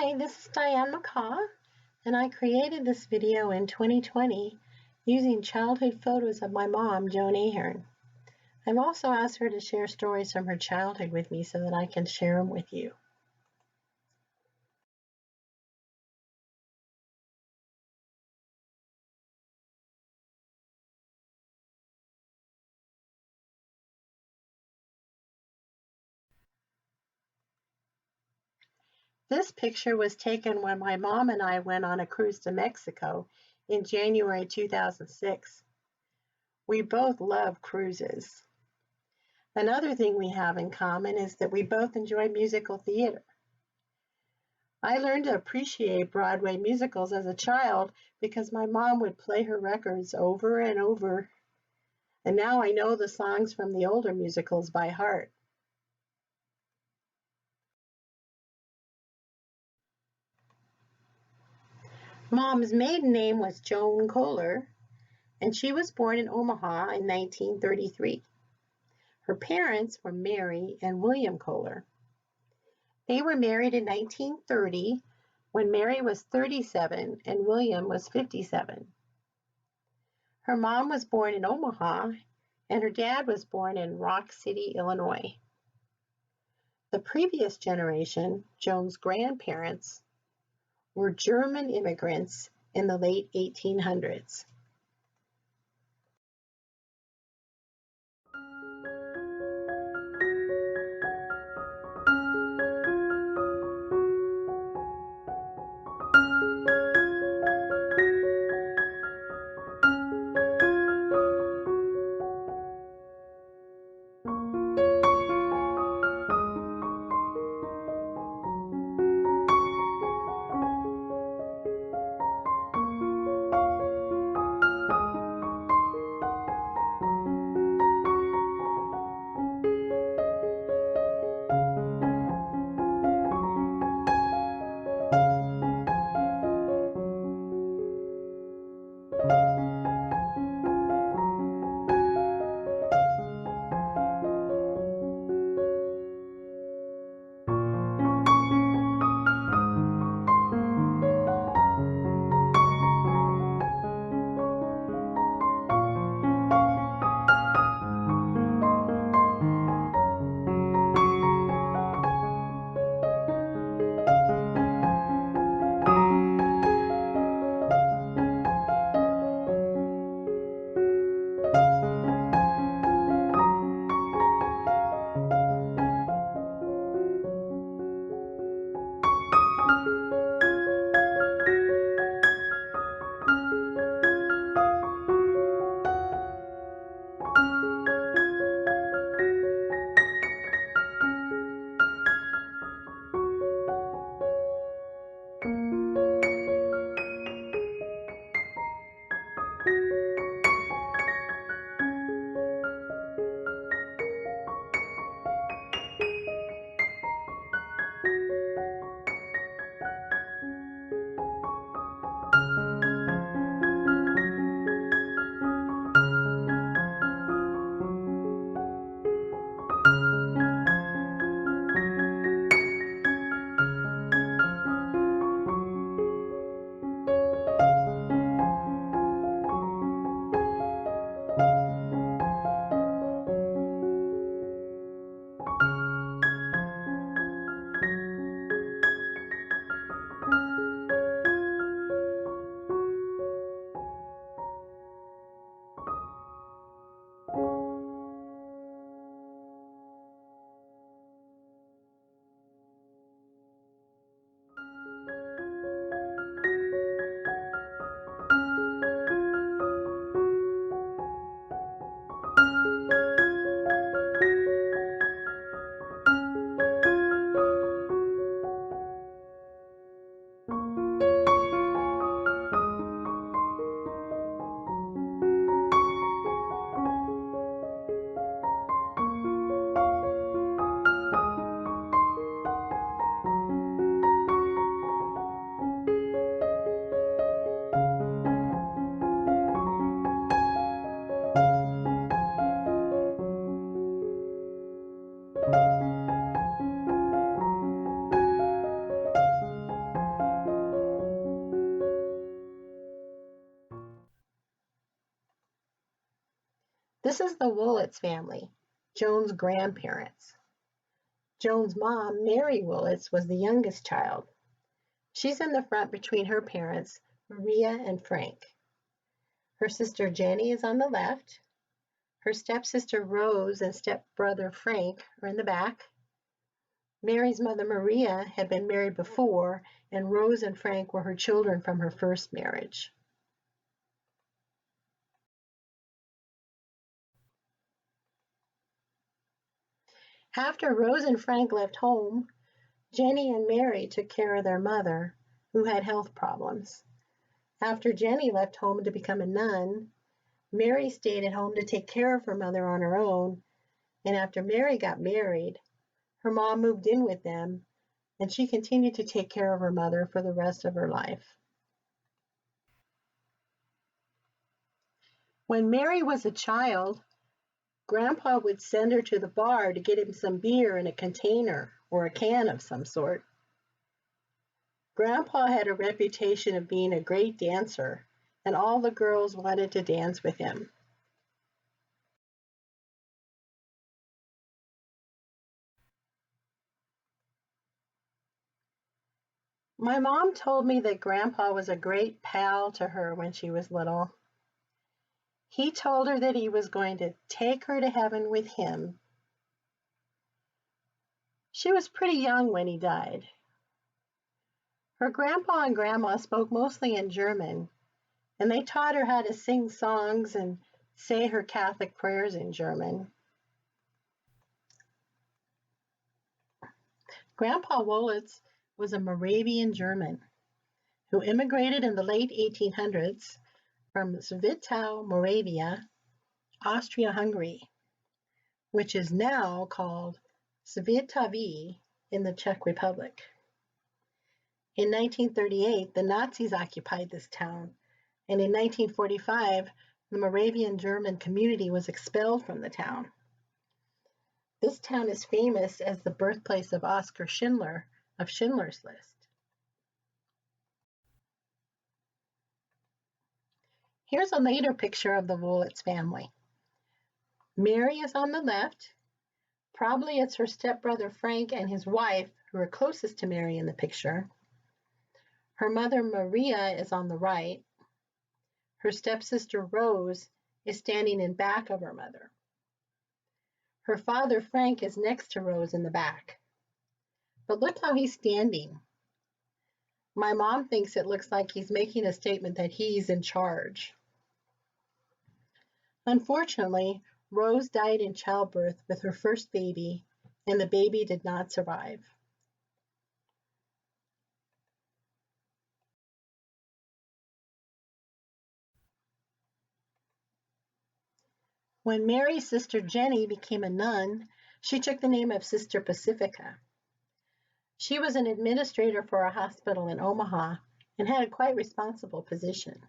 Hi, this is Diane McCaw, and I created this video in 2020 using childhood photos of my mom, Joan. I've also asked her to share stories from her childhood with me so that I can share them with you. This picture was taken when my mom and I went on a cruise to Mexico in January 2006. We both love cruises. Another thing we have in common is that we both enjoy musical theater. I learned to appreciate Broadway musicals as a child because my mom would play her records over and over, and now I know the songs from the older musicals by heart. Mom's maiden name was Joan Koller, and she was born in Omaha in 1933. Her parents were Mary and William Koller. They were married in 1930 when Mary was 37 and William was 57. Her mom was born in Omaha and her dad was born in Rock City, Illinois. The previous generation, Joan's grandparents, were German immigrants in the late 1800s. This is the Willits family, Joan's grandparents. Joan's mom, Mary Willits, was the youngest child. She's in the front between her parents, Maria and Frank. Her sister Jenny is on the left. Her stepsister Rose and stepbrother Frank are in the back. Mary's mother Maria had been married before, and Rose and Frank were her children from her first marriage. After Rose and Frank left home, Jenny and Mary took care of their mother, who had health problems. After Jenny left home to become a nun, Mary stayed at home to take care of her mother on her own, and after Mary got married, her mom moved in with them, and she continued to take care of her mother for the rest of her life. When Mary was a child, Grandpa would send her to the bar to get him some beer in a container or a can of some sort. Grandpa had a reputation of being a great dancer, and all the girls wanted to dance with him. My mom told me that Grandpa was a great pal to her when she was little. He told her that he was going to take her to heaven with him. She was pretty young when he died. Her grandpa and grandma spoke mostly in German, and they taught her how to sing songs and say her Catholic prayers in German. Grandpa Willits was a Moravian German who immigrated in the late 1800s from Svitau, Moravia, Austria-Hungary, which is now called Svitavy in the Czech Republic. In 1938, the Nazis occupied this town, and in 1945, the Moravian German community was expelled from the town. This town is famous as the birthplace of Oskar Schindler of Schindler's List. Here's a later picture of the Willits family. Mary is on the left. Probably it's her stepbrother Frank and his wife who are closest to Mary in the picture. Her mother Maria is on the right. Her stepsister Rose is standing in back of her mother. Her father Frank is next to Rose in the back. But look how he's standing. My mom thinks it looks like he's making a statement that he's in charge. Unfortunately, Rose died in childbirth with her first baby, and the baby did not survive. When Mary's sister Jenny became a nun, she took the name of Sister Pacifica. She was an administrator for a hospital in Omaha and had a quite responsible position.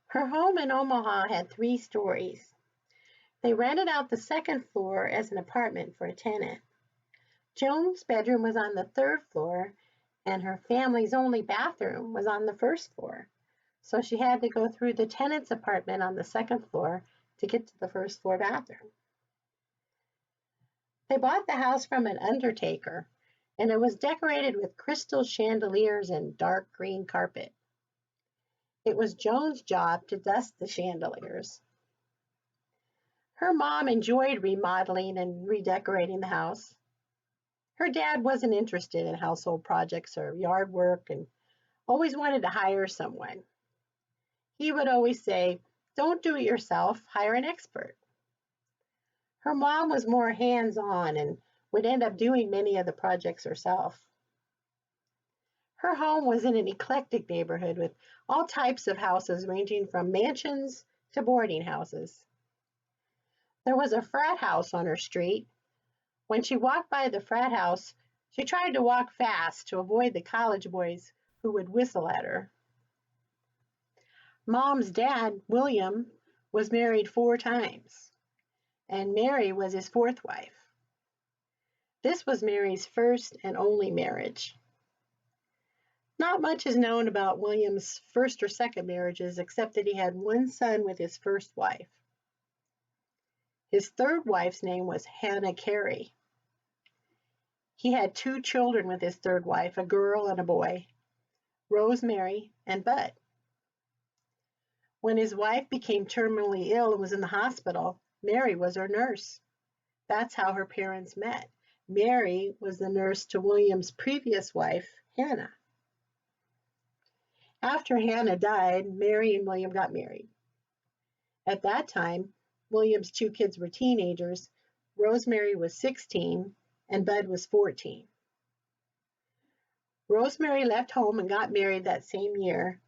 Her home in Omaha had 3 stories. They rented out the second floor as an apartment for a tenant. Joan's bedroom was on the 3rd floor, and her family's only bathroom was on the 1st floor. So she had to go through the tenant's apartment on the 2nd floor to get to the 1st floor bathroom. They bought the house from an undertaker, and it was decorated with crystal chandeliers and dark green carpet. It was Joan's job to dust the chandeliers. Her mom enjoyed remodeling and redecorating the house. Her dad wasn't interested in household projects or yard work and always wanted to hire someone. He would always say, "Don't do it yourself, hire an expert." Her mom was more hands-on and would end up doing many of the projects herself. Her home was in an eclectic neighborhood with all types of houses ranging from mansions to boarding houses. There was a frat house on her street. When she walked by the frat house, she tried to walk fast to avoid the college boys who would whistle at her. Mom's dad, William, was married 4 times, and Mary was his 4th wife. This was Mary's first and only marriage. Not much is known about William's first or second marriages except that he had 1 son with his first wife. His 3rd wife's name was Hannah Carey. He had 2 children with his 3rd wife, a girl and a boy, Rosemary and Bud. When his wife became terminally ill and was in the hospital, Mary was her nurse. That's how her parents met. Mary was the nurse to William's previous wife, Hannah. After Hannah died, Mary and William got married. At that time, William's 2 kids were teenagers. Rosemary was 16 and Bud was 14. Rosemary left home and got married that same year,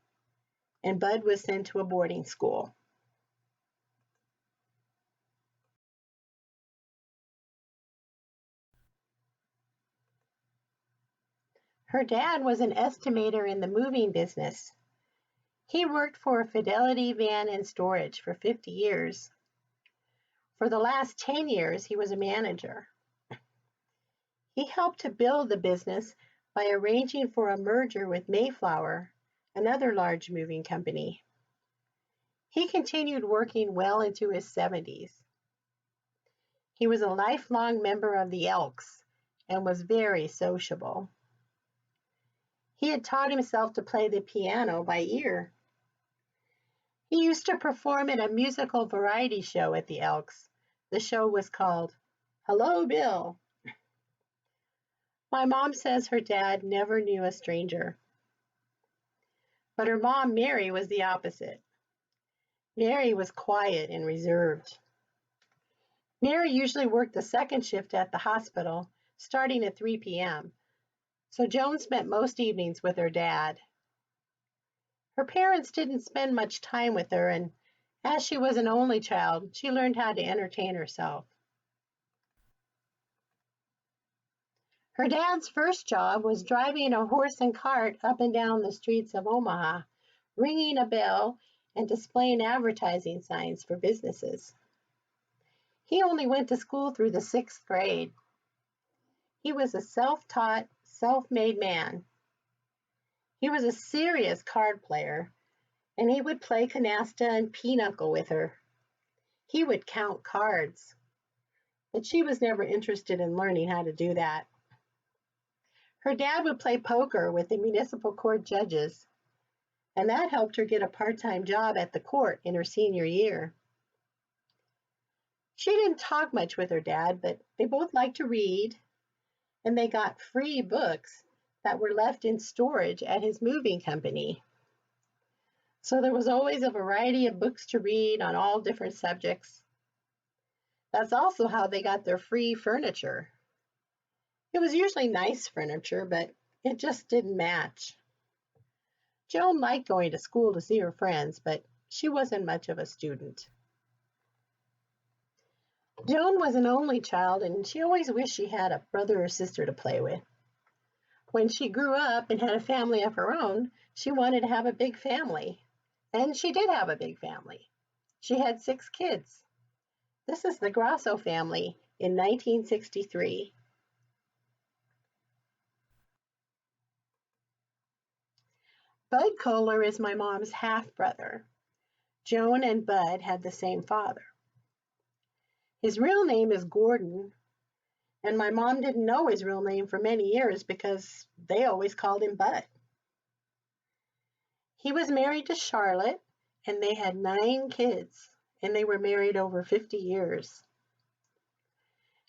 and Bud was sent to a boarding school. Her dad was an estimator in the moving business. He worked for Fidelity Van and Storage for 50 years. For the last 10 years, he was a manager. He helped to build the business by arranging for a merger with Mayflower, another large moving company. He continued working well into his 70s. He was a lifelong member of the Elks and was very sociable. He had taught himself to play the piano by ear. He used to perform in a musical variety show at the Elks. The show was called Hello, Bill. My mom says her dad never knew a stranger. But her mom, Mary, was the opposite. Mary was quiet and reserved. Mary usually worked the 2nd shift at the hospital, starting at 3 p.m., so Joan spent most evenings with her dad. Her parents didn't spend much time with her, and as she was an only child, she learned how to entertain herself. Her dad's first job was driving a horse and cart up and down the streets of Omaha, ringing a bell and displaying advertising signs for businesses. He only went to school through the 6th grade. He was a self-taught, self-made man. He was a serious card player, and he would play canasta and pinochle with her. He would count cards, but she was never interested in learning how to do that. Her dad would play poker with the municipal court judges, and that helped her get a part-time job at the court in her senior year. She didn't talk much with her dad, but they both liked to read, and they got free books that were left in storage at his moving company. So there was always a variety of books to read on all different subjects. That's also how they got their free furniture. It was usually nice furniture, but it just didn't match. Joan liked going to school to see her friends, but she wasn't much of a student. Joan was an only child, and she always wished she had a brother or sister to play with. When she grew up and had a family of her own, she wanted to have a big family. And she did have a big family. She had 6 kids. This is the Grasso family in 1963. Bud Koller is my mom's half-brother. Joan and Bud had the same father. His real name is Gordon. And my mom didn't know his real name for many years because they always called him Bud. He was married to Charlotte, and they had 9 kids, and they were married over 50 years.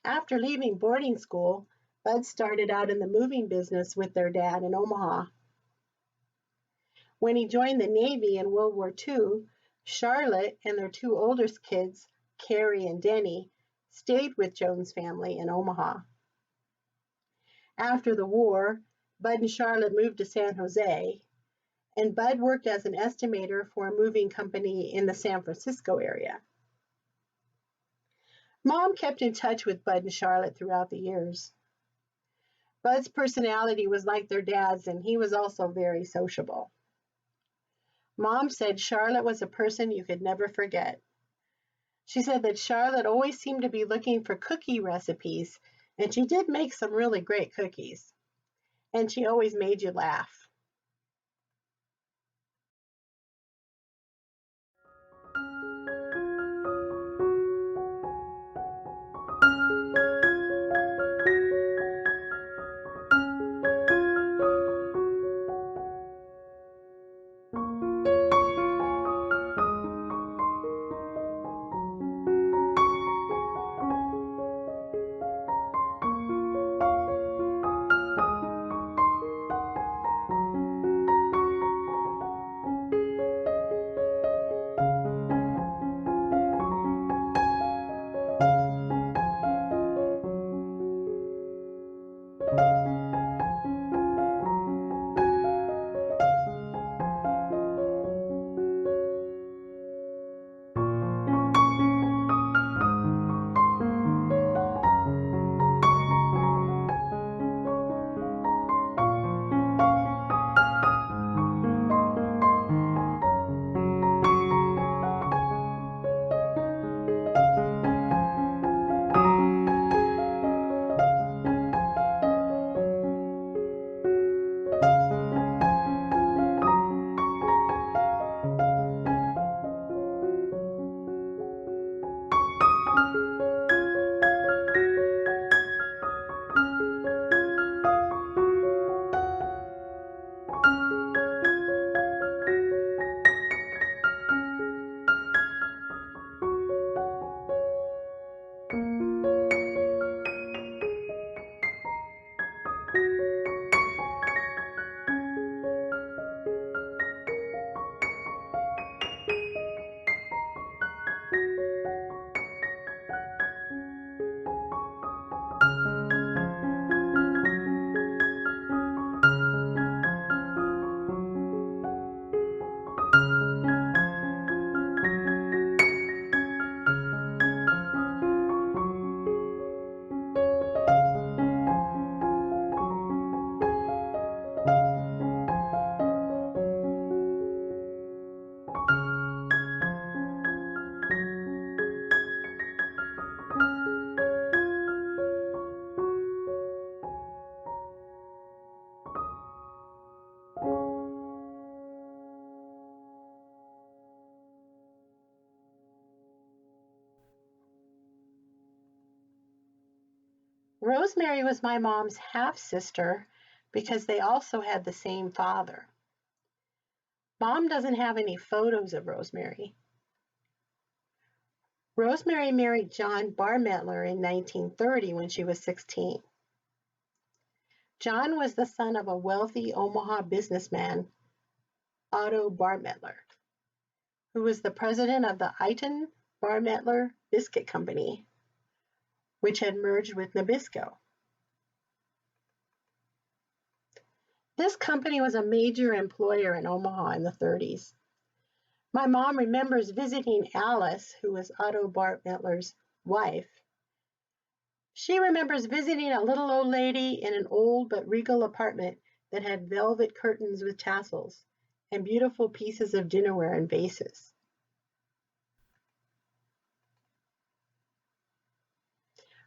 After leaving boarding school, Bud started out in the moving business with their dad in Omaha. When he joined the Navy in World War II, Charlotte and their 2 oldest kids, Carrie and Denny, stayed with Joan's family in Omaha. After the war, Bud and Charlotte moved to San Jose, and Bud worked as an estimator for a moving company in the San Francisco area. Mom kept in touch with Bud and Charlotte throughout the years. Bud's personality was like their dad's, and he was also very sociable. Mom said Charlotte was a person you could never forget. She said that Charlotte always seemed to be looking for cookie recipes, and she did make some really great cookies. And she always made you laugh. Rosemary was my mom's half-sister because they also had the same father. Mom doesn't have any photos of Rosemary. Rosemary married John Barmettler in 1930 when she was 16. John was the son of a wealthy Omaha businessman, Otto Barmettler, who was the president of the Eaton Barmettler Biscuit Company, which had merged with Nabisco. This company was a major employer in Omaha in the 30s. My mom remembers visiting Alice, who was Otto Barmettler's wife. She remembers visiting a little old lady in an old but regal apartment that had velvet curtains with tassels and beautiful pieces of dinnerware and vases.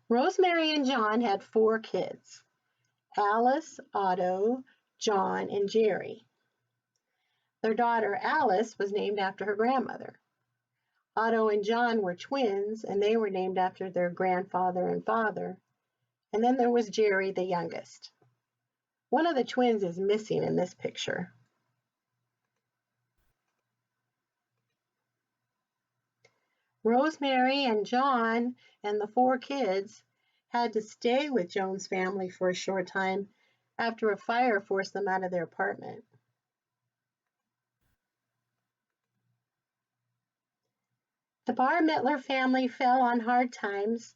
Rosemary and John had 4 kids: Alice, Otto, John, and Jerry. Their daughter Alice was named after her grandmother. Otto and John were twins, and they were named after their grandfather and father. And then there was Jerry, the youngest. One of the twins is missing in this picture. Rosemary and John and the 4 kids had to stay with Joan's family for a short time after a fire forced them out of their apartment. The Barmittler family fell on hard times,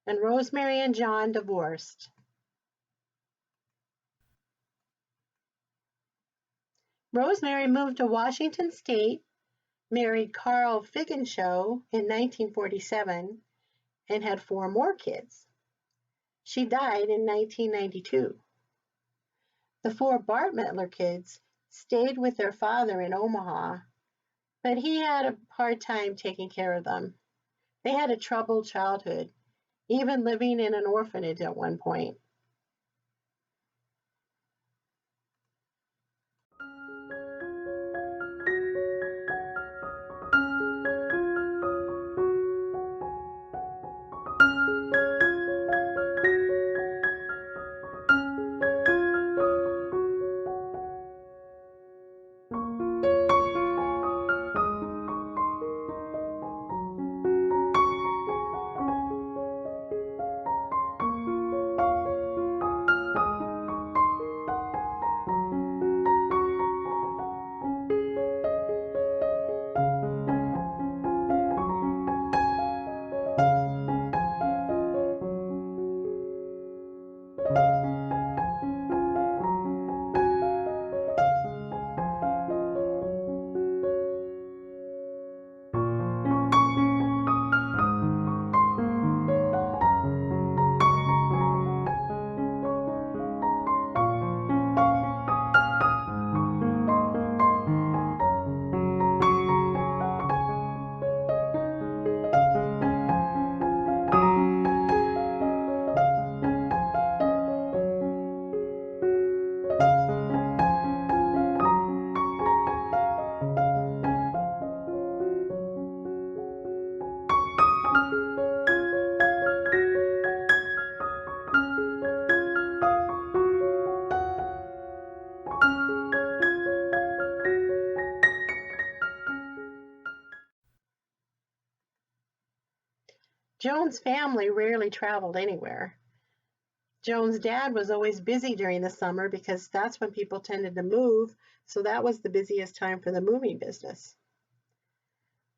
and Rosemary and John divorced. Rosemary moved to Washington State, married Carl Figgenshow in 1947, and had 4 more kids. She died in 1992. The 4 Bartmettler kids stayed with their father in Omaha, but he had a hard time taking care of them. They had a troubled childhood, even living in an orphanage at one point. Joan's family rarely traveled anywhere. Joan's dad was always busy during the summer because that's when people tended to move, so that was the busiest time for the moving business.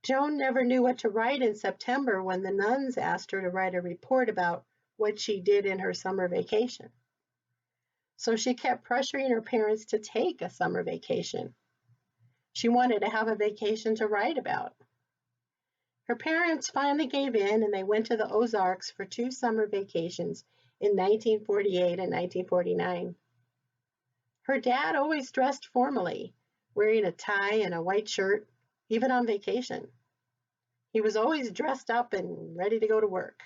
Joan never knew what to write in September when the nuns asked her to write a report about what she did in her summer vacation. So she kept pressuring her parents to take a summer vacation. She wanted to have a vacation to write about. Her parents finally gave in and they went to the Ozarks for 2 summer vacations in 1948 and 1949. Her dad always dressed formally, wearing a tie and a white shirt, even on vacation. He was always dressed up and ready to go to work.